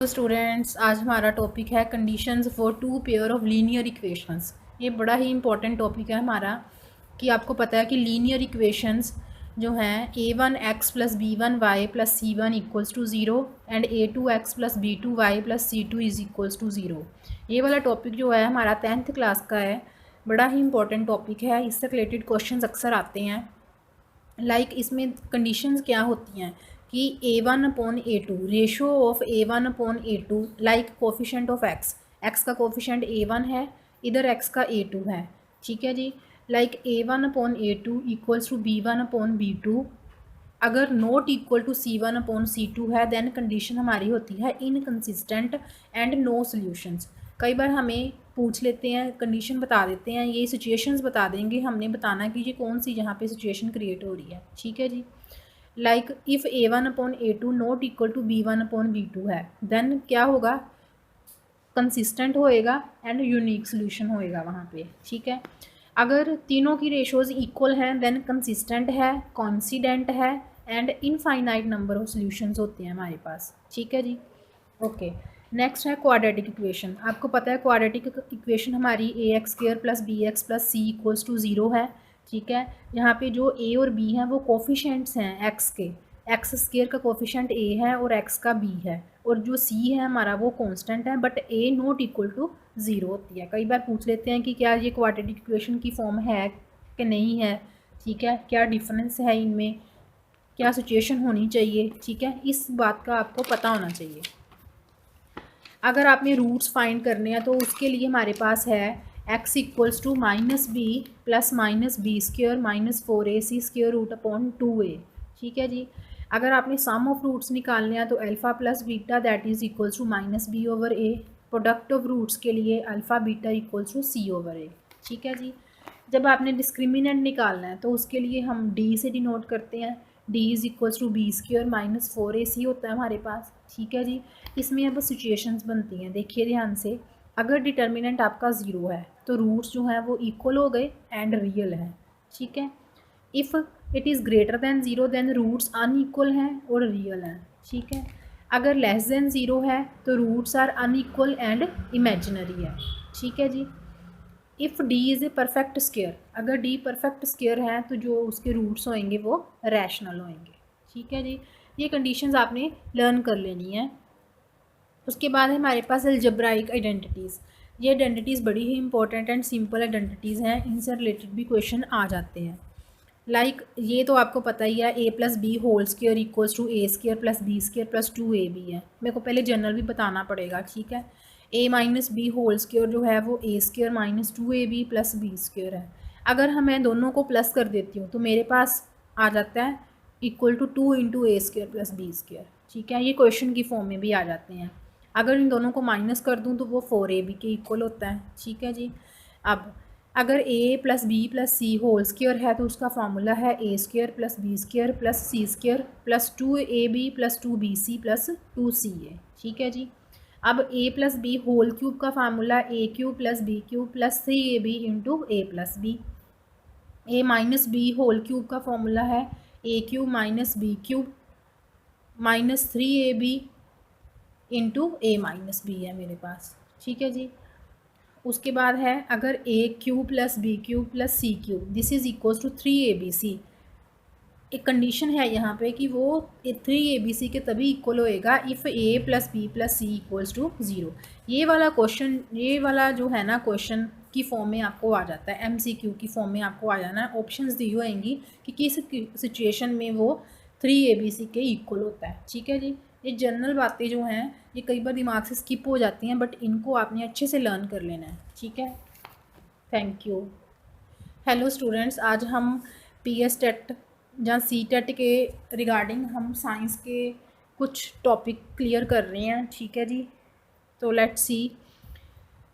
तो स्टूडेंट्स, आज हमारा टॉपिक है conditions for two pair of linear equations. ये बड़ा ही इंपॉर्टेंट टॉपिक है हमारा कि आपको पता है कि लीनियर इक्वेशंस जो हैं a1x plus b1 y plus c1 equals to zero and a2x plus b2 y plus c2 is equals to zero. ये वाला टॉपिक जो है हमारा 10th क्लास का है, बड़ा ही इंपॉर्टेंट टॉपिक है। इससे रिलेटेड क्वेश्चंस अक्सर आते हैं। इसमें कंडीशंस क्या होती हैं कि a1/a2 ratio of a1/a2 like coefficient of x का कोफिशेंट a1 है, इधर x का a2 है। ठीक है जी। Like a1/a2 equals to b1/b2 अगर नॉट इक्वल टू c1/c2 है देन कंडीशन हमारी होती है इनकंसिस्टेंट एंड नो सॉल्यूशंस। कई बार हमें पूछ लेते हैं, कंडीशन बता देते हैं, ये सिचुएशंस बता देंगे, हमने बताना कि ये कौन सी यहाँ पे सिचुएशन क्रिएट हो रही है। ठीक है जी। Like if a1/a2 not equal to b1/b2 है देन क्या होगा, कंसिस्टेंट होएगा एंड यूनिक सोल्यूशन होएगा वहाँ पे। ठीक है। अगर तीनों की रेशोज़ इक्वल हैं देन कंसिस्टेंट है, कॉन्सिडेंट है and infinite number of solutions होते हैं हमारे पास। ठीक है जी। ओके। नेक्स्ट है क्वाड्रेटिक इक्वेशन। आपको पता है क्वाड्रेटिक इक्वेशन हमारी ax² plus bx plus c equals to zero है। ठीक है। यहाँ पे जो a और b हैं वो कोफिशेंट्स हैं x के। x² का कोफिशेंट a है और x का b है, और जो c है हमारा वो कांस्टेंट है, but a not equal to zero होती है। कई बार पूछ लेते हैं कि क्या ये क्वाड्रेटिक इक्वेशन की फॉर्म है कि नहीं है। ठीक है। क्या डिफरेंस है इनमें, क्या सिचुएशन होनी चाहिए। ठीक है। इस बात का आपको पता होना चाहिए। अगर आपने रूट्स फाइंड करने हैं तो उसके लिए हमारे पास है x equals to -b plus -b² -4ac² root upon 2a। ठीक है जी। अगर आपने सम ऑफ रूट्स निकालने हैं तो alpha plus beta that is equals to -b/a। Product of roots के लिए alpha beta equals to c/a। ठीक है जी। जब आपने डिस्क्रिमिनेंट निकालना है तो उसके लिए हम d से डिनोट करते हैं। d is equals to b² -4ac होता है हमारे पास। ठीक है जी। इसमें अब सिचुएशंस बनती हैं, देखिए ध्यान से। अगर डिटर्मिनेंट आपका ज़ीरो है तो रूट्स जो हैं वो इक्वल हो गए एंड रियल है। ठीक है। If it is greater than zero then roots unequal हैं और रियल हैं। ठीक है। अगर लेस देन ज़ीरो है तो roots are unequal and imaginary है। ठीक है जी। If D is a perfect square, अगर डी परफेक्ट स्क्वायर है तो जो उसके रूट्स होंगे वो रैशनल होंगे। ठीक है जी। ये कंडीशंस आपने लर्न कर लेनी है। उसके बाद है हमारे पास अलजेब्राइक आइडेंटिटीज़। ये आइडेंटिटीज़ बड़ी ही इंपॉर्टेंट एंड सिंपल आइडेंटिटीज़ हैं, इनसे रिलेटेड भी क्वेश्चन आ जाते हैं। ये तो आपको पता ही है, a plus B whole square equals to a² plus b² plus 2ab है। मेरे को पहले जनरल भी बताना पड़ेगा। ठीक है। a minus B whole square जो है वो a² minus 2ab plus b² है। अगर मैं दोनों को प्लस कर देती हूँ तो मेरे पास आ जाता है equal to 2 × a² plus b²। ठीक है। ये क्वेश्चन की फॉर्म में भी आ जाते हैं। अगर इन दोनों को माइनस कर दूँ तो वो 4ab के इक्वल होता है। ठीक है जी। अब अगर a plus B plus C whole square है तो उसका फार्मूला है a² plus b² plus c² plus 2ab plus 2bc plus 2ca। ठीक है जी। अब a plus B whole cube का formula a³ plus b³ plus 3ab into a plus B. a minus B whole cube का formula है a³ minus b³ minus 3ab into a minus B है मेरे पास। ठीक है जी। उसके बाद है अगर a³ plus b³ plus c³ this is equals to 3abc। एक कंडीशन है यहाँ पे कि वो 3abc के तभी इक्वल होएगा if a plus B plus C equals to zero. ये वाला जो है ना क्वेश्चन की फॉर्म में आपको आ जाता है, MCQ की फॉर्म में आपको आ जाना है। ऑप्शंस दी होएंगी कि किस सिचुएशन में वो 3abc के इक्वल होता है। ठीक है जी। ये जनरल बातें जो हैं ये कई बार दिमाग से स्किप हो जाती हैं, बट इनको आपने अच्छे से लर्न कर लेना है। ठीक है। Thank you. हेलो स्टूडेंट्स, आज हम PS टेट या C टेट के रिगार्डिंग हम साइंस के कुछ टॉपिक क्लियर कर रहे हैं। ठीक है जी। तो लेट्स सी।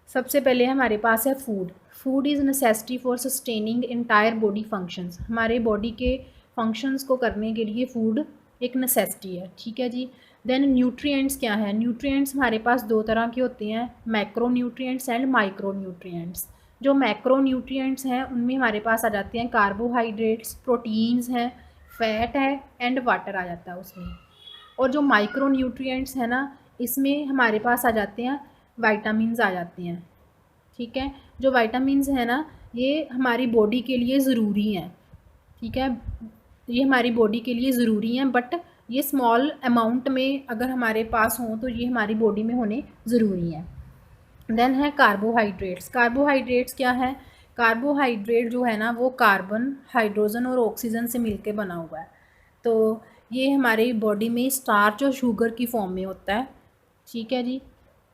सबसे पहले हमारे पास है food. Food is necessity for sustaining entire body functions. हमारे बॉडी के फंक्शंस को करने के लिए फूड एक नेसेसिटी है। ठीक है जी। देन न्यूट्रिएंट्स क्या है, न्यूट्रिएंट्स हमारे पास दो तरह के होते हैं, macro nutrients and micro nutrients. जो मैक्रो न्यूट्रिएंट्स हैं उनमें हमारे पास आ जाते हैं कार्बोहाइड्रेट्स, प्रोटीन्स हैं, फैट है एंड वाटर आ जाता है उसमें। और जो माइक्रो न्यूट्रिएंट्स है ना, इसमें हमारे पास आ जाते हैं वाइटामिन आ जाते हैं। ठीक है, जो वाइटामिन है ना ये हमारी बॉडी के लिए ज़रूरी हैं। ठीक है, ये हमारी बॉडी के लिए ज़रूरी हैं, बट ये स्मॉल अमाउंट में अगर हमारे पास हों तो ये हमारी बॉडी में होने ज़रूरी हैं। देन है कार्बोहाइड्रेट्स। कार्बोहाइड्रेट्स क्या है? कार्बोहाइड्रेट जो है ना वो कार्बन, हाइड्रोजन और ऑक्सीजन से मिलके बना हुआ है। तो ये हमारी बॉडी में स्टार्च और शुगर की फॉर्म में होता है। ठीक है जी।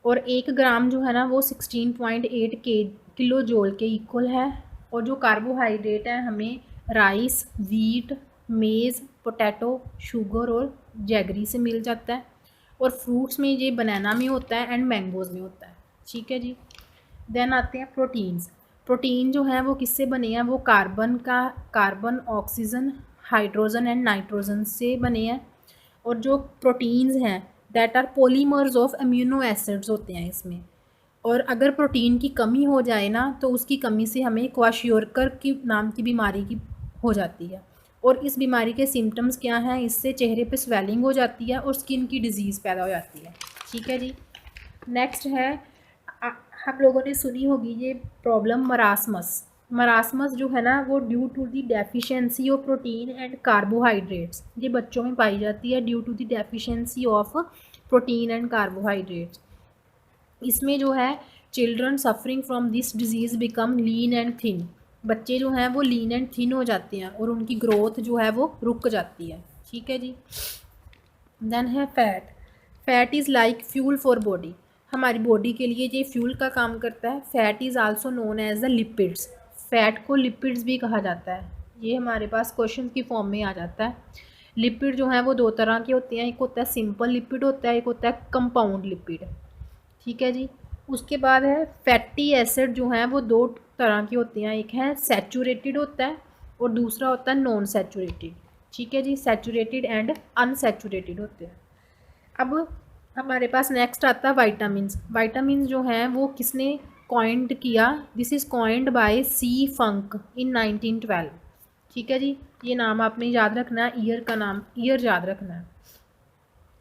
और 1 ग्राम जो है ना वो 16.8 किलो जोल के इक्वल है। और जो कार्बोहाइड्रेट है हमें राइस, वीट, मेज़, पोटैटो, शुगर और जैगरी से मिल जाता है। और फ्रूट्स में ये बनाना में होता है एंड मैंगोज़ में होता है। ठीक है जी। देन आते हैं प्रोटीन्स। प्रोटीन जो है वो किससे बने हैं? वो carbon, oxygen, hydrogen and nitrogen से बने हैं। और जो प्रोटीन्स हैं that are polymers of amino acids होते हैं इसमें। और अगर प्रोटीन की कमी हो जाए ना तो उसकी कमी से हमें क्वाशियोरकर की नाम की बीमारी की हो जाती है। और इस बीमारी के सिम्टम्स क्या हैं? इससे चेहरे पे स्वेलिंग हो जाती है और स्किन की डिजीज़ पैदा हो जाती है। ठीक है जी। नेक्स्ट है हम लोगों ने सुनी होगी ये प्रॉब्लम मरासमस। मरासमस जो है ना वो due to the deficiency of protein and carbohydrates, ये बच्चों में पाई जाती है due to the deficiency of protein and carbohydrates. इसमें जो है children suffering from this disease become lean and thin. बच्चे जो हैं वो लीन एंड थिन हो जाते हैं और उनकी ग्रोथ जो है वो रुक जाती है। ठीक है जी। देन है fat. Fat is like fuel for body. हमारी बॉडी के लिए ये फ्यूल का काम करता है। Fat is also known as the lipids. Fat को लिपिड्स भी कहा जाता है। ये हमारे पास क्वेश्चन की फॉर्म में आ जाता है। लिपिड जो है वो 2 तरह के होते हैं, एक होता है सिंपल लिपिड होता है, एक होता है कंपाउंड लिपिड। ठीक है जी। उसके बाद है फैटी एसिड जो है वो 2 तरह के होते हैं, एक है सैचुरेटेड होता है और दूसरा होता है नॉन सैचुरेटेड। ठीक है जी। सैचुरेटेड एंड अनसैचुरेटेड होते हैं। अब हमारे पास नेक्स्ट आता है वाइटामिन्स। वाइटामिन्स जो हैं वो किसने कॉइंड किया? दिस इज़ कॉइंड बाय सी फंक इन 1912। ठीक है जी। ये नाम आपने याद रखना है, ईयर का नाम, ईयर याद रखना है।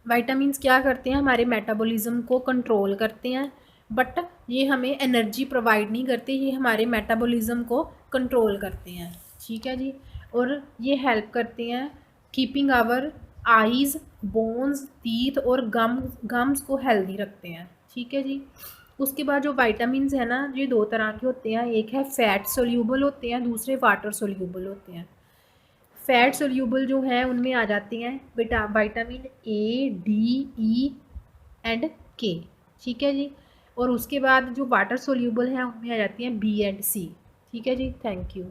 वाइटामिन्स क्या करते हैं? हमारे मेटाबॉलिज्म को कंट्रोल करते हैं, बट ये हमें एनर्जी प्रोवाइड नहीं करते, ये हमारे मेटाबॉलिज्म को कंट्रोल करते हैं। ठीक है जी। और ये हेल्प करते हैं keeping our eyes, bones, teeth और गम्स को हेल्दी रखते हैं। ठीक है जी। उसके बाद जो वाइटामिन्स है ना ये 2 तरह के होते हैं, एक है फैट सोल्यूबल होते हैं, दूसरे वाटर सोल्यूबल होते हैं। फैट सोल्यूबल जो हैं उनमें आ जाती हैं vitamin A, D, E and के। ठीक है जी। और उसके बाद जो वाटर सोल्यूबल हैं उनमें आ जाती हैं बी एंड सी। ठीक है जी। Thank you.